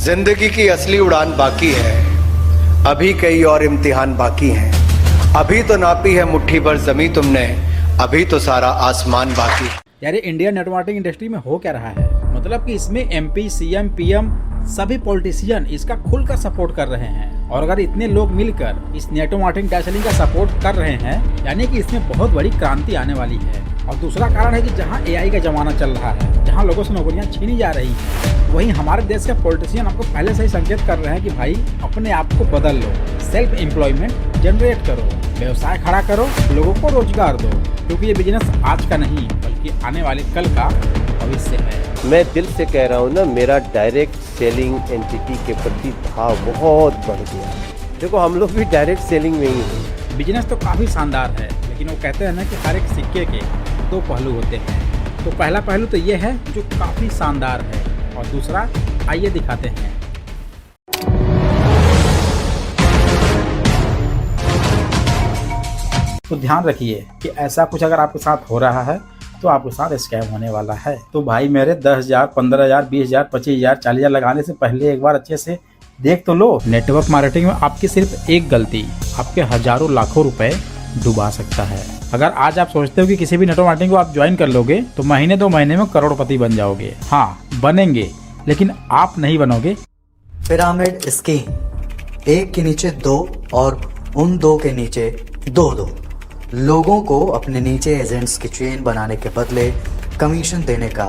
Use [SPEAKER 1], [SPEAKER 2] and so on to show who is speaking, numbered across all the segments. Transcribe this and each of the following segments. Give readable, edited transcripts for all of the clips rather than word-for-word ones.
[SPEAKER 1] जिंदगी की असली उड़ान बाकी है, अभी कई और इम्तिहान बाकी हैं। अभी तो नापी है मुट्ठी भर जमी तुमने, अभी तो सारा आसमान बाकी है।
[SPEAKER 2] यार ये इंडियन नेट मार्केटिंग इंडस्ट्री में हो क्या रहा है? मतलब कि इसमें एमपी, सीएम, पीएम सभी पॉलिटिशियन इसका खुलकर सपोर्ट कर रहे हैं। और अगर इतने लोग मिलकर इस नेटो मार्केटिंग डैश सेलिंग का सपोर्ट कर रहे हैं, यानी कि इसमें बहुत बड़ी क्रांति आने वाली है। और दूसरा कारण है कि जहां एआई का जमाना चल रहा है, जहां लोगों से नौकरियां छीनी जा रही हैं, वहीं हमारे देश के पॉलिटिशियन आपको पहले से ही संकेत कर रहे हैं कि भाई अपने आप को बदल लो, सेल्फ एम्प्लॉयमेंट जनरेट करो, व्यवसाय खड़ा करो, लोगों को रोजगार दो, क्योंकि ये बिजनेस आज का नहीं बल्कि आने वाले कल का भविष्य है।
[SPEAKER 3] मैं दिल से कह रहा हूँ ना, मेरा डायरेक्ट सेलिंग एंटिटी के प्रति भाव बहुत बढ़ गया। देखो हम लोग भी डायरेक्ट सेलिंग में ही हैं।
[SPEAKER 2] बिजनेस तो काफ़ी शानदार है, लेकिन वो कहते हैं ना कि हर एक सिक्के के दो पहलू होते हैं। तो पहला पहलू तो ये है जो काफ़ी शानदार है, और दूसरा आइए दिखाते हैं। तो ध्यान रखिए कि ऐसा कुछ अगर आपके साथ हो रहा है तो आपके साथ स्कैम होने वाला है। तो भाई मेरे 10,000, 15,000, 20,000, 25,000, 40,000 लगाने से पहले एक बार अच्छे से देख तो लो। नेटवर्क मार्केटिंग में आपकी सिर्फ एक गलती आपके हजारों लाखों रुपए डुबा सकता है। अगर आज आप सोचते हो कि किसी भी नेटवर्क मार्केटिंग को आप ज्वाइन कर लोगे तो महीने 2 महीने में करोड़पति बन जाओगे। हाँ बनेंगे, लेकिन आप नहीं बनोगे।
[SPEAKER 4] पिरामिड स्कीम, एक के नीचे 2 और उन 2 के नीचे 2 लोगों को अपने नीचे एजेंट्स की चेन बनाने के बदले कमीशन देने का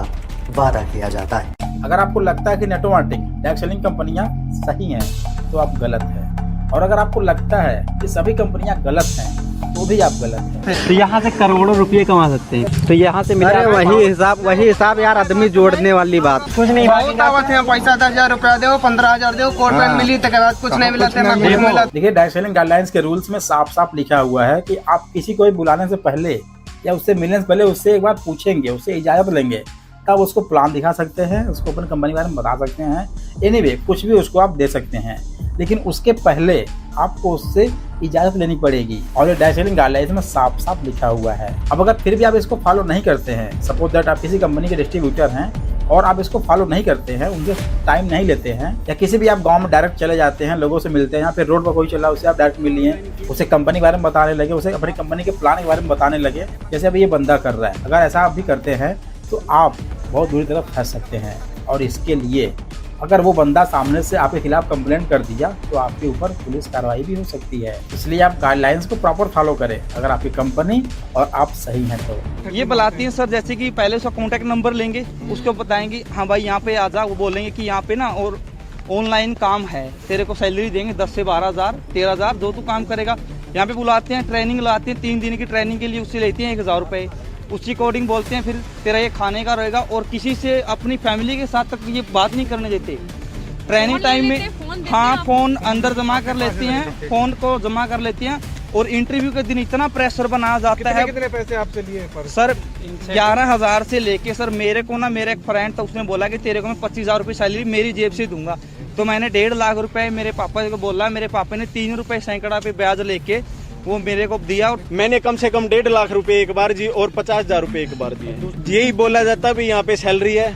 [SPEAKER 4] वादा किया जाता है।
[SPEAKER 2] अगर आपको लगता है कि नेटवर्क मार्केटिंग डैश सेलिंग कंपनियां सही हैं तो आप गलत हैं, और अगर आपको लगता है कि सभी कंपनियां गलत हैं तो भी आप गलत हैं।
[SPEAKER 5] तो यहाँ से करोड़ों रुपए कमा सकते हैं। तो यहाँ से
[SPEAKER 6] अरे वही हिसाब यार, आदमी जोड़ने वाली बात
[SPEAKER 5] कुछ नहीं।
[SPEAKER 6] पैसा 10,000 रुपया दो, 15,000 दो, कोर्ट में मिली तक बाद कुछ नहीं मिला।
[SPEAKER 2] देखिए डैश सेलिंग गाइडलाइंस के रूल्स में साफ साफ लिखा हुआ है कि आप किसी को भी बुलाने से पहले या उससे मिलने से पहले उससे एक बार पूछेंगे, उससे इजाजत लेंगे, तब उसको प्लान दिखा सकते हैं, उसको अपनी कंपनी के बारे में बता सकते हैं। एनीवे कुछ भी उसको आप दे सकते हैं, लेकिन उसके पहले आपको उससे इजाजत लेनी पड़ेगी। और ये डैश सेलिंग गाइडलाइंस में साफ साफ लिखा हुआ है। अब अगर फिर भी आप इसको फॉलो नहीं करते हैं, सपोज दैट आप किसी कंपनी के डिस्ट्रीब्यूटर हैं और आप इसको फॉलो नहीं करते हैं, उनसे टाइम नहीं लेते हैं, या किसी भी आप गांव में डायरेक्ट चले जाते हैं, लोगों से मिलते हैं, या फिर रोड पर कोई चल रहा है उससे आप डायरेक्ट मिलिए, उसे कंपनी के बारे में बताने लगे, उसे अपनी कंपनी के प्लान के बारे में बताने लगे, जैसे अभी ये बंदा कर रहा है। अगर ऐसा आप भी करते हैं तो आप बहुत बुरी तरह फंस सकते हैं। और इसके लिए अगर वो बंदा सामने से आपके खिलाफ कंप्लेंट कर दिया तो आपके ऊपर पुलिस कार्रवाई भी हो सकती है। इसलिए आप गाइडलाइंस को प्रॉपर फॉलो करें अगर आपकी कंपनी और आप सही हैं तो।
[SPEAKER 7] ये बुलाती हैं सर, जैसे कि पहले उसका कॉन्टैक्ट नंबर लेंगे, उसको बताएंगे हाँ भाई यहाँ पे आ जा, वो बोलेंगे कि यहाँ पे ना और ऑनलाइन काम है, तेरे को सैलरी देंगे 10 से 12,000, 13,000 जो तू काम करेगा। यहाँ पे बुलाते हैं, ट्रेनिंग लाते हैं, 3 दिन की ट्रेनिंग के लिए उससे लेते हैं 1,000 रुपये। उसी अकॉर्डिंग बोलते हैं फिर तेरा ये खाने का रहेगा, और किसी से अपनी फैमिली के साथ तक ये बात नहीं करने देते। ट्रेनिंग टाइम में हाँ फोन अंदर जमा कर लेते हैं, फोन को जमा कर लेते हैं, और इंटरव्यू के दिन इतना प्रेशर बनाया जाता है।
[SPEAKER 8] कितने पैसे आपसे लिए
[SPEAKER 7] सर 11,000 से लेके सर मेरे को ना, मेरे एक फ्रेंड था उसने बोला कि तेरे को मैं 25,000 रुपये सैलरी मेरी जेब से दूंगा। तो मैंने 1.5 लाख रुपए मेरे पापा को बोला, मेरे पापा ने 3 रुपए सैकड़ा पे ब्याज लेके वो मेरे को दिया।
[SPEAKER 8] मैंने कम से कम 1.5 लाख रुपए एक बार जी और 50,000 रुपए एक बार दिए। यही बोला जाता भी यहाँ पे सैलरी है,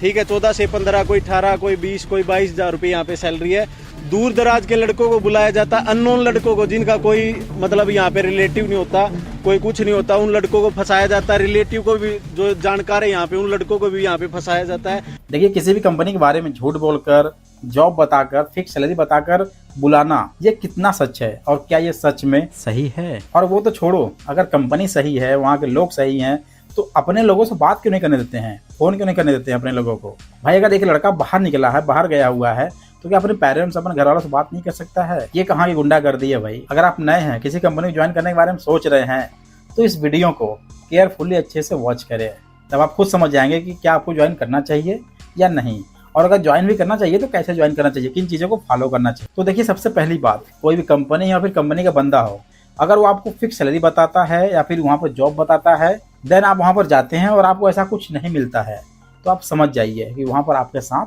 [SPEAKER 8] ठीक है, 14 से 15, कोई 18, कोई 20, कोई 22,000 रुपए यहाँ पे सैलरी है। दूर दराज के लड़कों को बुलाया जाता, अननोन लड़कों को जिनका कोई मतलब यहाँ पे रिलेटिव नहीं होता, कोई कुछ नहीं होता, उन लड़कों को फंसाया जाता है। रिलेटिव को भी जो जानकार है यहाँ पे, उन लड़कों को भी यहाँ पे फंसाया जाता है।
[SPEAKER 2] देखिए किसी भी कंपनी के बारे में झूठ बोलकर, जॉब बताकर, फिक्स सैलरी बताकर बुलाना, ये कितना सच है और क्या ये सच में सही है? और वो तो छोड़ो, अगर कंपनी सही है, वहाँ के लोग सही हैं, तो अपने लोगों से बात क्यों नहीं करने देते हैं, फोन क्यों नहीं करने देते हैं अपने लोगों को? भाई अगर एक लड़का बाहर निकला है, बाहर गया हुआ है, तो क्या अपने पेरेंट्स, अपने घर वालों से बात नहीं कर सकता है? ये कहाँ की गुंडागर्दी है भाई? अगर आप नए हैं, किसी कंपनी में ज्वाइन करने के बारे में सोच रहे हैं, तो इस वीडियो को केयरफुली अच्छे से वॉच करें, तब आप खुद समझ जाएंगे कि क्या आपको ज्वाइन करना चाहिए या नहीं। और अगर ज्वाइन भी करना चाहिए तो कैसे ज्वाइन करना चाहिए, किन चीज़ों को फॉलो करना चाहिए। तो देखिए सबसे पहली बात, कोई भी कंपनी या फिर कंपनी का बंदा हो, अगर वो आपको फिक्स सैलरी बताता है या फिर वहाँ पर जॉब बताता है, देन आप वहाँ पर जाते हैं और आपको ऐसा कुछ नहीं मिलता है, तो आप समझ जाइए कि वहाँ पर आपके साथ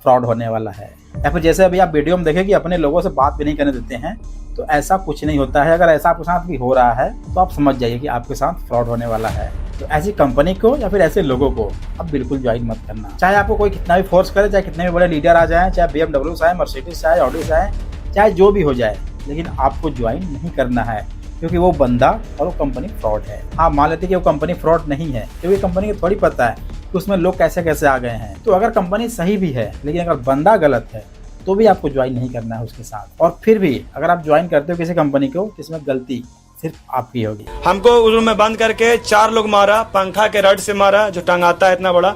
[SPEAKER 2] फ्रॉड होने वाला है। या फिर जैसे अभी आप वीडियो में देखें कि अपने लोगों से बात भी नहीं करने देते हैं, तो ऐसा कुछ नहीं होता है। अगर ऐसा आपके साथ भी हो रहा है तो आप समझ जाइए कि आपके साथ फ्रॉड होने वाला है। तो ऐसी कंपनी को या फिर ऐसे लोगों को अब बिल्कुल ज्वाइन मत करना। चाहे आपको कोई कितना भी फोर्स करे, चाहे कितने भी बड़े लीडर आ जाएं, चाहे BMW से आए, मर्सिडीज से आए, ऑडी से आए, चाहे जो भी हो जाए, लेकिन आपको ज्वाइन नहीं करना है, क्योंकि वो बंदा और वो कंपनी फ्रॉड है। हाँ, मान लेते कि वो कंपनी फ्रॉड नहीं है, क्योंकि कंपनी को थोड़ी पता है कि उसमें लोग कैसे कैसे आ गए हैं। तो अगर कंपनी सही भी है, लेकिन अगर बंदा गलत है, तो भी आपको ज्वाइन नहीं करना है उसके साथ। और फिर भी अगर आप ज्वाइन करते हो किसी कंपनी को, जिसमें गलती सिर्फ आपकी होगी।
[SPEAKER 9] हमको उस रूम में बंद करके 4 लोग मारा, पंखा के रड से मारा जो टंगाता है इतना बड़ा,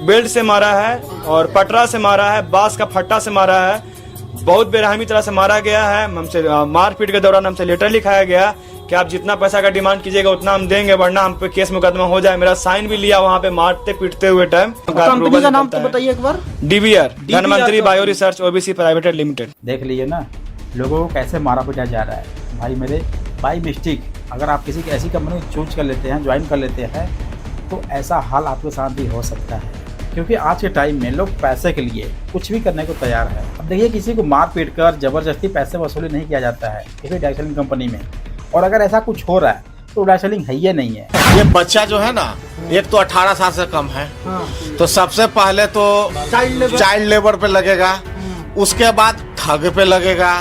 [SPEAKER 9] बेल्ट से मारा है और पटरा से मारा है, बांस का फट्टा से मारा है, बहुत बेरहमी तरह से मारा गया है। हमसे मारपीट के दौरान हमसे लेटर लिखाया गया कि आप जितना पैसा का डिमांड कीजिएगा उतना हम देंगे, वरना हम पे केस मुकदमा हो जाए। मेरा साइन भी लिया वहाँ पे मारते पीटते हुए टाइम।
[SPEAKER 6] कंपनी का नाम तो बताइए एक बार।
[SPEAKER 9] DBR, Dhanvantari bio research OBC private limited.
[SPEAKER 2] देख लीजिए ना लोगों को कैसे मारा पीटा जा रहा है। भाई मेरे बाई मिस्टेक अगर आप किसी ऐसी कंपनी को चूज कर लेते हैं, ज्वाइन कर लेते हैं, तो ऐसा हाल आपके साथ भी हो सकता है। क्योंकि आज के टाइम में लोग पैसे के लिए कुछ भी करने को तैयार है। अब देखिए, किसी को मार पीट कर जबरदस्ती पैसे वसूली नहीं किया जाता है किसी डायरेक्ट सेलिंग कंपनी में। और अगर ऐसा कुछ हो रहा है तो डायरेक्ट सेलिंग है ही नहीं है।
[SPEAKER 10] ये बच्चा जो है ना, एक तो 18 साल से कम है, तो सबसे पहले तो चाइल्ड लेबर पे लगेगा, उसके बाद ठग पे लगेगा,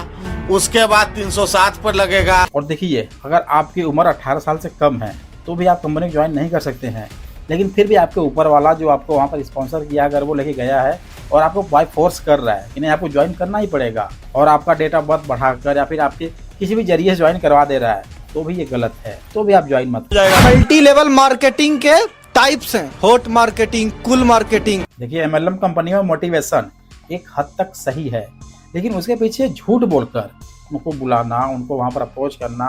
[SPEAKER 10] उसके बाद 307 पर लगेगा।
[SPEAKER 2] और देखिए, अगर आपकी उम्र 18 साल से कम है तो भी आप कंपनी ज्वाइन नहीं कर सकते हैं। लेकिन फिर भी आपके ऊपर वाला जो आपको वहाँ पर स्पॉन्सर किया, अगर वो लेके गया है और आपको बाय फोर्स कर रहा है कि नहीं आपको ज्वाइन करना ही पड़ेगा, और आपका डेट ऑफ बर्थ बढ़ाकर या फिर आपके किसी भी जरिए से ज्वाइन करवा दे रहा है, तो भी ये गलत है। तो भी आप ज्वाइन मत करें।
[SPEAKER 6] मल्टी लेवल मार्केटिंग के टाइप्स हैं, हॉट मार्केटिंग, कुल मार्केटिंग।
[SPEAKER 2] देखिए, MLM कंपनी में मोटिवेशन एक हद तक सही है, लेकिन उसके पीछे झूठ बोलकर उनको बुलाना, उनको वहाँ पर अप्रोच करना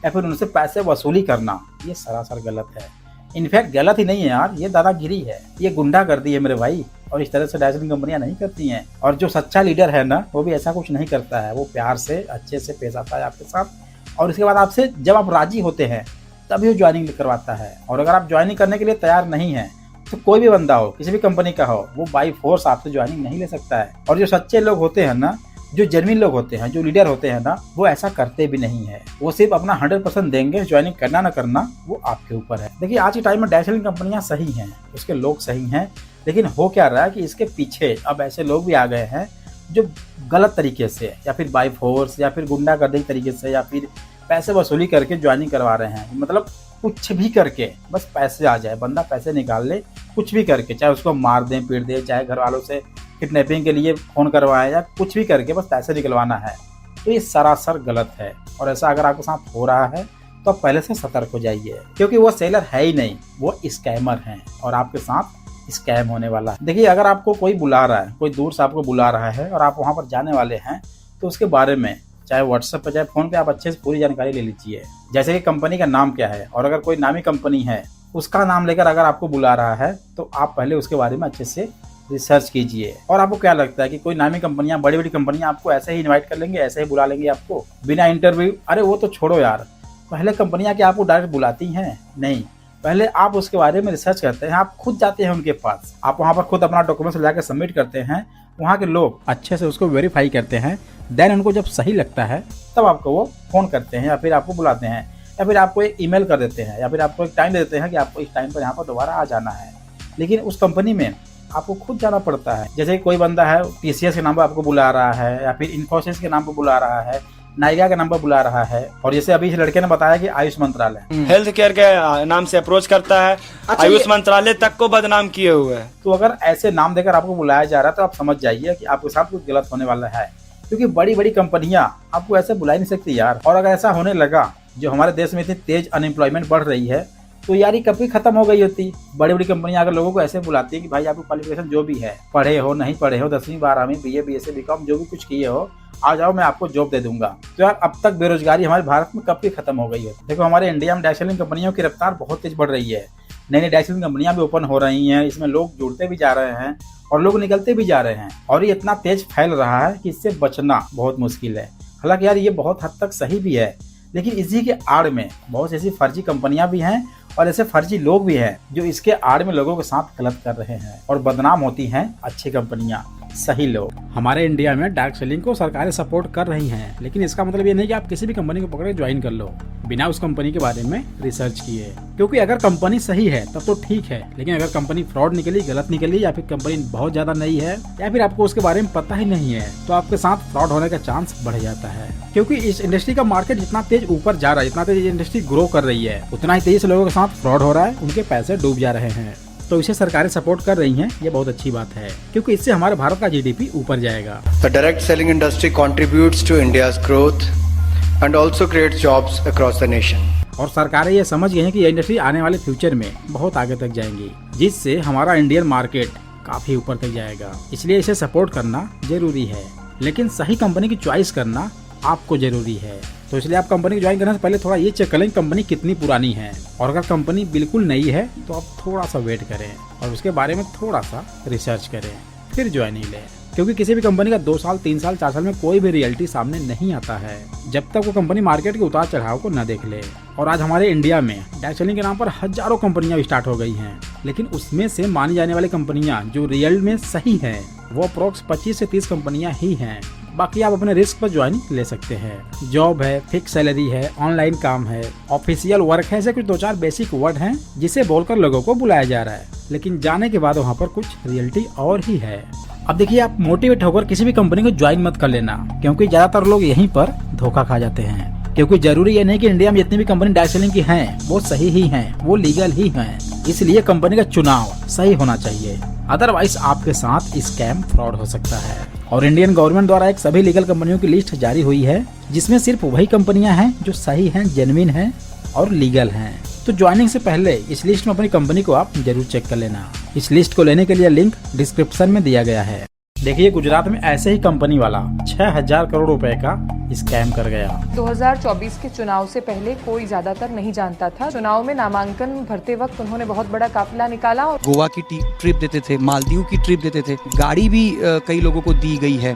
[SPEAKER 2] या फिर उनसे पैसे वसूली करना, ये सरासर गलत है। इनफैक्ट गलत ही नहीं है यार, ये दादागिरी है, ये गुंडागर्दी है मेरे भाई। और इस तरह से डायरेक्ट सेलिंग कंपनियां नहीं करती हैं। और जो सच्चा लीडर है ना, वो भी ऐसा कुछ नहीं करता है। वो प्यार से अच्छे से पेश आता है आपके साथ, और उसके बाद आपसे जब आप राजी होते हैं तभी वो ज्वाइनिंग करवाता है। और अगर आप ज्वाइनिंग करने के लिए तैयार नहीं है, तो कोई भी बंदा हो, किसी भी कंपनी का हो, वो बाई फोर्स आपसे ज्वाइनिंग नहीं ले सकता है। और जो सच्चे लोग होते हैं ना, जो जेन्युइन लोग होते हैं, जो लीडर होते हैं ना, वो ऐसा करते भी नहीं है। वो सिर्फ अपना 100% देंगे। ज्वाइनिंग करना ना करना वो आपके ऊपर है। देखिए, आज के टाइम में डायरेक्ट सेलिंग कंपनियां सही हैं, उसके लोग सही हैं, लेकिन हो क्या रहा है कि इसके पीछे अब ऐसे लोग भी आ गए हैं जो गलत तरीके से या फिर बाई फोर्स या फिर गुंडागर्दी तरीके से या फिर पैसे वसूली करके ज्वाइनिंग करवा रहे हैं। मतलब कुछ भी करके बस पैसे आ जाए, बंदा पैसे निकाल ले, कुछ भी करके, चाहे उसको मार दें, पीट दें, चाहे घर वालों से किडनैपिंग के लिए फ़ोन करवाएं, या कुछ भी करके बस पैसे निकलवाना है। तो ये सरासर गलत है। और ऐसा अगर आपके साथ हो रहा है तो आप पहले से सतर्क हो जाइए, क्योंकि वो सेलर है ही नहीं, वो स्कैमर हैं और आपके साथ स्कैम होने वाला है। देखिए, अगर आपको कोई बुला रहा है, कोई दूर से आपको बुला रहा है और आप वहाँ पर जाने वाले हैं, तो उसके बारे में चाहे व्हाट्सएप पे चाहे फ़ोन पे आप अच्छे से पूरी जानकारी ले लीजिए। जैसे कि कंपनी का नाम क्या है, और अगर कोई नामी कंपनी है उसका नाम लेकर अगर आपको बुला रहा है, तो आप पहले उसके बारे में अच्छे से रिसर्च कीजिए। और आपको क्या लगता है कि कोई नामी कंपनियां, बड़ी बड़ी कंपनियां आपको ऐसे ही इनवाइट कर लेंगे, ऐसे ही बुला लेंगे आपको बिना इंटरव्यू? अरे वो तो छोड़ो यार, पहले कंपनियां क्या आपको डायरेक्ट बुलाती हैं? नहीं, पहले आप उसके बारे में रिसर्च करते हैं, आप खुद जाते हैं उनके पास, आप वहाँ पर खुद अपना डॉक्यूमेंट्स लाकर सबमिट करते हैं, वहाँ के लोग अच्छे से उसको वेरीफाई करते हैं, देन उनको जब सही लगता है तब आपको वो फ़ोन करते हैं या फिर आपको बुलाते हैं, या फिर आपको एक ईमेल कर देते हैं, या फिर आपको एक टाइम दे देते हैं कि आपको इस टाइम पर यहाँ पर दोबारा आ जाना है। लेकिन उस कंपनी में आपको खुद जाना पड़ता है। जैसे कोई बंदा है TCS के नाम पर आपको बुला रहा है, या फिर इन्फोसिस के नाम पर बुला रहा है, नाइका के नाम पर बुला रहा है, और जैसे अभी इस लड़के ने बताया कि आयुष मंत्रालय
[SPEAKER 9] हेल्थ केयर के नाम से अप्रोच करता है, आयुष मंत्रालय तक को बदनाम किए हुए है।
[SPEAKER 2] तो अगर ऐसे नाम देकर आपको बुलाया जा रहा है तो आप समझ जाइए कि आपके साथ कुछ गलत होने वाला है, क्योंकि बड़ी बड़ी कंपनियां आपको ऐसे बुला नहीं सकती यार। और अगर ऐसा होने लगा, जो हमारे देश में इतनी तेज अनएम्प्लॉयमेंट बढ़ रही है, तो यार ये कभी खत्म हो गई होती। बड़ी बड़ी कंपनियां अगर लोगों को ऐसे बुलाती है कि भाई आपको क्वालिफिकेशन जो भी है, पढ़े हो नहीं पढ़े हो, 10वीं 12वीं BA BSc BCom जो भी कुछ किए हो, आ जाओ मैं आपको जॉब दे दूंगा। तो यार अब तक बेरोजगारी हमारे भारत में कब की खत्म हो गई है। देखो, हमारे इंडिया में डायरेक्ट सेलिंग कंपनियों की रफ्तार बहुत तेज बढ़ रही है। नई नई डायरेक्ट सेलिंग कंपनियां भी ओपन हो रही हैं, इसमें लोग जुड़ते भी जा रहे हैं और लोग निकलते भी जा रहे हैं, और ये इतना तेज फैल रहा है कि इससे बचना बहुत मुश्किल है। हालांकि यार ये बहुत हद तक सही भी है, लेकिन इसी के आड़ में बहुत ऐसी फर्जी कंपनियां भी हैं और ऐसे फर्जी लोग भी हैं जो इसके आड़ में लोगों के साथ गलत कर रहे हैं, और बदनाम होती हैं अच्छी कंपनियां। सही लोग। हमारे इंडिया में डायरेक्ट सेलिंग को सरकारें सपोर्ट कर रही हैं, लेकिन इसका मतलब ये नहीं कि आप किसी भी कंपनी को पकड़ के ज्वाइन कर लो बिना उस कंपनी के बारे में रिसर्च किए। क्योंकि अगर कंपनी सही है तब तो ठीक है, लेकिन अगर कंपनी फ्रॉड निकली, गलत निकली, या फिर कंपनी बहुत ज्यादा नई है, या फिर आपको उसके बारे में पता ही नहीं है, तो आपके साथ फ्रॉड होने का चांस बढ़ जाता है। क्योंकि इस इंडस्ट्री का मार्केट जितना तेज ऊपर जा रहा है, जितना तेज इंडस्ट्री ग्रो कर रही है, उतना ही तेजी से लोगों के साथ फ्रॉड हो रहा है, उनके पैसे डूब जा रहे हैं। तो इसे सरकारें सपोर्ट कर रही हैं, ये बहुत अच्छी बात है, क्योंकि इससे हमारे भारत का जीडीपी ऊपर जाएगा।
[SPEAKER 1] The direct selling industry contributes to India's growth and also creates jobs across the nation.
[SPEAKER 2] और सरकारें ये समझ गई हैं कि ये इंडस्ट्री आने वाले फ्यूचर में बहुत आगे तक जाएंगी, जिससे हमारा इंडियन मार्केट काफी ऊपर तक जाएगा। इसलिए इसे सपोर्ट करना जरूरी है, लेकिन सही कंपनी की चॉइस करना आपको जरूरी है। तो इसलिए आप कंपनी को ज्वाइन करने से पहले थोड़ा ये चेक करें कंपनी कितनी पुरानी है, और अगर कंपनी बिल्कुल नई है तो आप थोड़ा सा वेट करें और उसके बारे में थोड़ा सा रिसर्च करें, फिर ज्वाइनिंग लें। क्योंकि किसी भी कंपनी का 2 साल, 3 साल, 4 साल में कोई भी रियलिटी सामने नहीं आता है जब तक वो कंपनी मार्केट के उतार चढ़ाव को न देख ले। और आज हमारे इंडिया में डायरेक्ट सेलिंग के नाम पर हजारों कंपनियां स्टार्ट हो गई हैं, लेकिन उसमें से मानी जाने वाली कंपनियां जो रियल में सही हैं वो अप्रोक्स 25 से 30 कंपनियां ही हैं। बाकी आप अपने रिस्क पर ज्वाइनिंग ले सकते हैं। जॉब है, फिक्स सैलरी है, ऑनलाइन काम है, ऑफिशियल वर्क है, ऐसे कुछ 2-4 बेसिक वर्ड हैं जिसे बोलकर लोगों को बुलाया जा रहा है, लेकिन जाने के बाद वहाँ पर कुछ रियलिटी और ही है। अब देखिए, आप मोटिवेट होकर किसी भी कंपनी को ज्वाइन मत कर लेना, क्योंकि ज्यादातर लोग यहीं पर धोखा खा जाते हैं। क्योंकि जरूरी ये नहीं कि इंडिया में जितनी भी कंपनी डायरेक्ट सेलिंग की हैं वो सही ही हैं, वो लीगल ही हैं। इसलिए कंपनी का चुनाव सही होना चाहिए, अदरवाइज आपके साथ स्कैम फ्रॉड हो सकता है। और इंडियन गवर्नमेंट द्वारा एक सभी लीगल कंपनियों की लिस्ट जारी हुई है, जिसमें सिर्फ वही कंपनियां हैं जो सही हैं, जेन्युइन हैं और लीगल हैं। तो ज्वाइनिंग से पहले इस लिस्ट में अपनी कंपनी को आप जरूर चेक कर लेना। इस लिस्ट को लेने के लिए लिंक डिस्क्रिप्शन में दिया गया है। देखिए, गुजरात में ऐसे ही कंपनी वाला 6000 करोड़ रुपए का स्कैम कर गया।
[SPEAKER 11] 2024 के चुनाव से पहले कोई ज्यादातर नहीं जानता था। चुनाव में नामांकन भरते वक्त उन्होंने बहुत बड़ा काफिला निकाला और
[SPEAKER 12] गोवा की ट्रिप देते थे, मालदीव की ट्रिप देते थे, गाड़ी भी कई लोगों को दी गई है।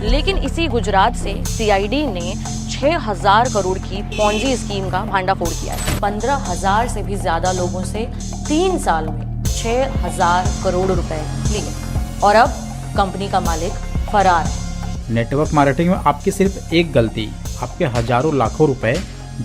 [SPEAKER 13] लेकिन इसी गुजरात से सीआईडी ने 6000 करोड़ की पॉन्जी स्कीम का भांडाफोड़ किया है। 15,000 से भी ज्यादा लोगों से 3 साल में 6000 करोड़ रुपए लिए, और अब कंपनी का मालिक फरार है।
[SPEAKER 2] नेटवर्क मार्केटिंग में आपकी सिर्फ एक गलती आपके हजारों लाखों रुपए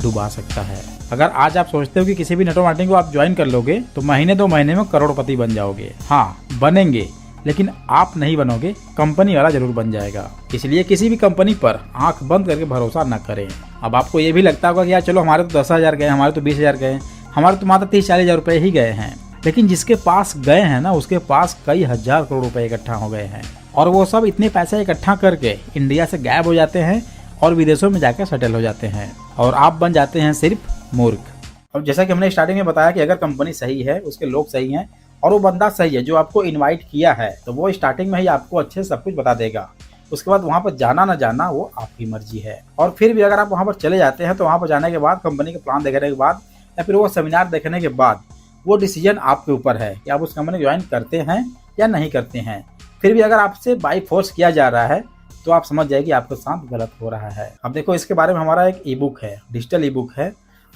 [SPEAKER 2] डुबा सकता है। अगर आज आप सोचते हो कि किसी भी नेटवर्क मार्केटिंग को आप ज्वाइन कर लोगे तो महीने 2 महीने में करोड़पति बन जाओगे। हाँ, बनेंगे, लेकिन आप नहीं बनोगे, कंपनी वाला जरूर बन जाएगा। इसलिए किसी भी कंपनी पर आंख बंद करके भरोसा न करें। अब आपको ये भी लगता होगा कि यार चलो हमारे तो 10,000 गए, हमारे तो 20,000 गए, हमारे तो मात्र 30-40 हजार रुपए ही गए हैं, लेकिन जिसके पास गए हैं ना, उसके पास कई हजार करोड़ रुपए इकट्ठा हो गए हैं। और वो सब इतने पैसे इकट्ठा करके इंडिया से गायब हो जाते हैं और विदेशों में जाकर सेटल हो जाते हैं, और आप बन जाते हैं सिर्फ मूर्ख। अब जैसा कि हमने स्टार्टिंग में बताया कि अगर कंपनी सही है, उसके लोग सही हैं और वो बंदा सही है जो आपको इनवाइट किया है, तो वो स्टार्टिंग में ही आपको अच्छे से सब कुछ बता देगा। उसके बाद वहाँ पर जाना ना जाना वो आपकी मर्जी है। और फिर भी अगर आप वहाँ पर चले जाते हैं तो वहाँ पर जाने के बाद, कंपनी के प्लान देखने के बाद, या फिर वो सेमिनार देखने के बाद, वो डिसीजन आपके ऊपर है कि आप उस कंपनी को ज्वाइन करते हैं या नहीं करते हैं। फिर भी अगर आपसे बाई फोर्स किया जा रहा है तो आप समझ जाइए कि आपके साथ गलत हो रहा है। अब देखो, इसके बारे में हमारा एक ई बुक है, डिजिटल ई बुक है,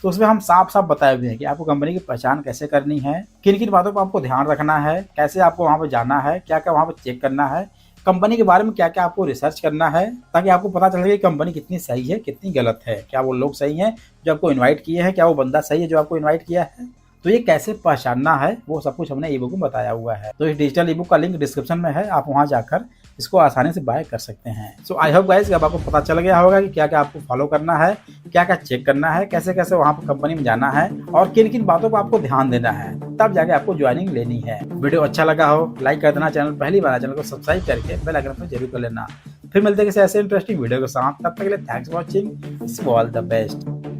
[SPEAKER 2] तो उसमें हम साफ साफ बताए हुए हैं कि आपको कंपनी की पहचान कैसे करनी है, किन किन बातों पर आपको ध्यान रखना है, कैसे आपको वहाँ पर जाना है, क्या क्या वहाँ पर चेक करना है, कंपनी के बारे में क्या क्या आपको रिसर्च करना है, ताकि आपको पता चल सके कि कंपनी कितनी सही है, कितनी गलत है, क्या वो लोग सही हैं जो आपको इन्वाइट किए हैं, क्या वो बंदा सही है जो आपको इन्वाइट किया है। तो ये कैसे पहचानना है वो सब कुछ हमने ई बुक में बताया हुआ है। तो इस डिजिटल ई बुक का लिंक डिस्क्रिप्शन में है, आप वहां जाकर इसको आसानी से बाय कर सकते हैं। सो आई होप गाइस, अब आपको पता चल गया होगा कि क्या क्या आपको फॉलो करना है, क्या क्या चेक करना है, कैसे कैसे वहां पर कंपनी में जाना है और किन किन बातों पर आपको ध्यान देना है, तब जाके आपको ज्वाइनिंग लेनी है। वीडियो अच्छा लगा हो लाइक कर देना, चैनल पहली बार चैनल को सब्सक्राइब करके बेल आइकन पर जरूर कर लेना। फिर मिलते हैं किसी ऐसे इंटरेस्टिंग वीडियो के साथ, तब तक के लिए thanks for watching, wish you all the best.